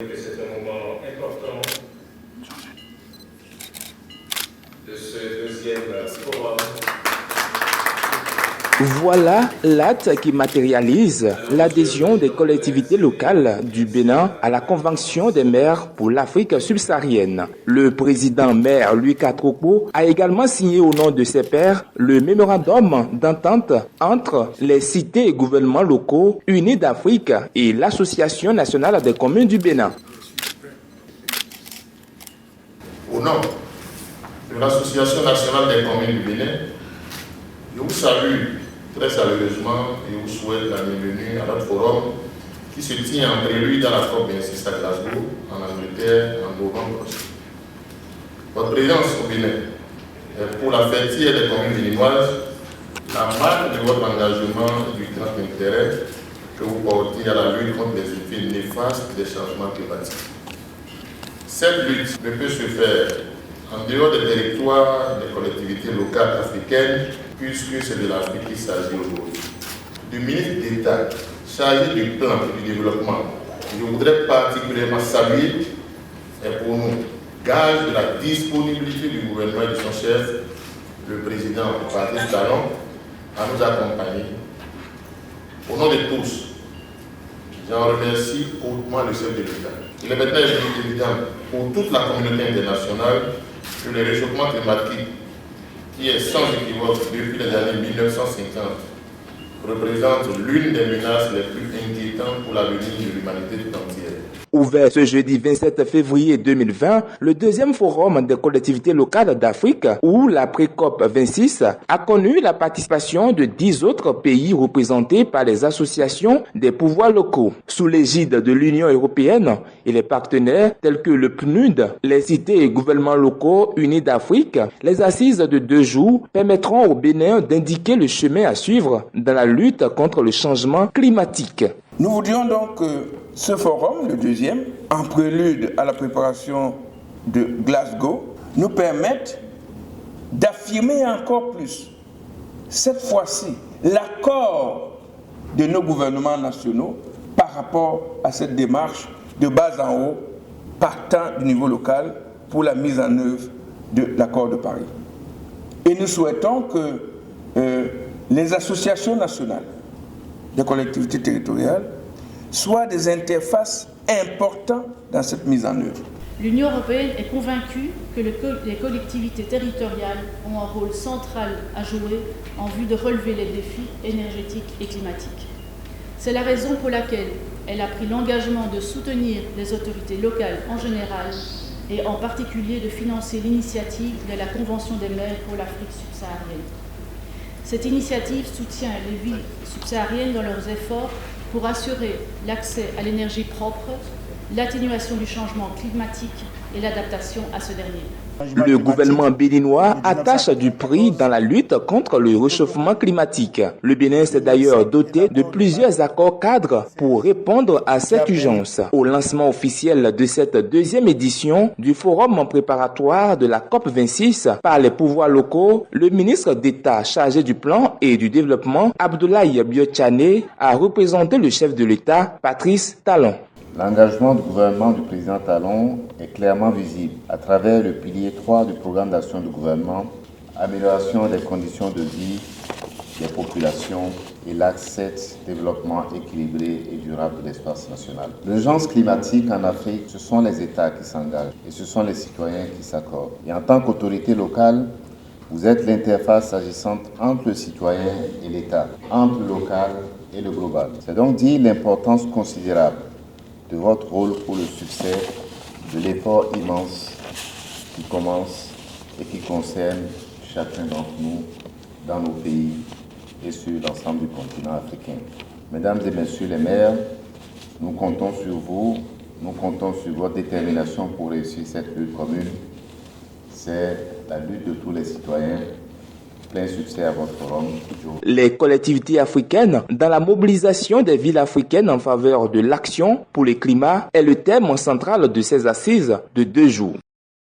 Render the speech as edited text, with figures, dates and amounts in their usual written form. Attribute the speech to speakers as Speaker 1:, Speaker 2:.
Speaker 1: C'est un moment important de ce deuxième forum.
Speaker 2: Voilà l'acte qui matérialise l'adhésion des collectivités locales du Bénin à la Convention des maires pour l'Afrique subsaharienne. Le président maire Louis Katroko a également signé au nom de ses pairs le mémorandum d'entente entre les cités et gouvernements locaux unis d'Afrique et l'Association nationale des communes du Bénin.
Speaker 3: Au nom de l'Association nationale des communes du Bénin, je vous salue très chaleureusement et vous souhaite la bienvenue à notre forum qui se tient en prélude à la COP26 à Glasgow, en Angleterre, en novembre prochain. Votre présence au Bénin est pour la fêtière des communes béninoises la marque de votre engagement et du grand intérêt que vous portez à la lutte contre les effets néfastes des changements climatiques. Cette lutte ne peut se faire en dehors des territoires des collectivités locales africaines, puisque c'est de l'Afrique qu'il s'agit aujourd'hui. Du ministre d'État chargé du plan et du développement, je voudrais particulièrement saluer, et pour nous, gage de la disponibilité du gouvernement et de son chef, le président Patrice Talon, à nous accompagner. Au nom de tous, j'en remercie hautement le chef de l'État. Il est maintenant évident pour toute la communauté internationale que le réchauffement climatique, qui est sans équivoque depuis les années 1950, représente l'une des menaces les plus inquiétantes pour l'avenir de l'humanité tout entière.
Speaker 2: Ouvert ce jeudi 27 février 2020, le deuxième forum des collectivités locales d'Afrique, où la pré-COP 26 a connu la participation de 10 autres pays représentés par les associations des pouvoirs locaux. Sous l'égide de l'Union européenne et les partenaires tels que le PNUD, les cités et gouvernements locaux unis d'Afrique, les assises de 2 jours permettront au Bénin d'indiquer le chemin à suivre dans la lutte contre le changement climatique.
Speaker 4: Nous voudrions donc que ce forum, le deuxième, en prélude à la préparation de Glasgow, nous permette d'affirmer encore plus, cette fois-ci, l'accord de nos gouvernements nationaux par rapport à cette démarche de bas en haut, partant du niveau local pour la mise en œuvre de l'accord de Paris. Et nous souhaitons que les associations nationales des collectivités territoriales soient des interfaces importantes dans cette mise en œuvre.
Speaker 5: L'Union européenne est convaincue que les collectivités territoriales ont un rôle central à jouer en vue de relever les défis énergétiques et climatiques. C'est la raison pour laquelle elle a pris l'engagement de soutenir les autorités locales en général et en particulier de financer l'initiative de la Convention des maires pour l'Afrique subsaharienne. Cette initiative soutient les villes subsahariennes dans leurs efforts pour assurer l'accès à l'énergie propre, l'atténuation du changement climatique et l'adaptation à ce dernier.
Speaker 2: Le gouvernement béninois attache du prix dans la lutte contre le réchauffement climatique. Le Bénin s'est d'ailleurs doté de plusieurs accords cadres pour répondre à cette urgence. Au lancement officiel de cette deuxième édition du forum préparatoire de la COP 26 par les pouvoirs locaux, le ministre d'État chargé du plan et du développement, Abdoulaye Biotchane, a représenté le chef de l'État, Patrice Talon.
Speaker 6: L'engagement du gouvernement du président Talon est clairement visible à travers le pilier 3 du programme d'action du gouvernement, amélioration des conditions de vie des populations et l'axe 7, développement équilibré et durable de l'espace national. L'urgence climatique en Afrique, ce sont les États qui s'engagent et ce sont les citoyens qui s'accordent. Et en tant qu'autorité locale, vous êtes l'interface agissante entre le citoyen et l'État, entre le local et le global. C'est donc dire l'importance considérable de votre rôle pour le succès de l'effort immense qui commence et qui concerne chacun d'entre nous dans nos pays et sur l'ensemble du continent africain. Mesdames et messieurs les maires, nous comptons sur vous, nous comptons sur votre détermination pour réussir cette lutte commune. C'est la lutte de tous les citoyens. Plein succès à votre forum.
Speaker 2: Les collectivités africaines dans la mobilisation des villes africaines en faveur de l'action pour le climat est le thème central de ces assises de 2 jours.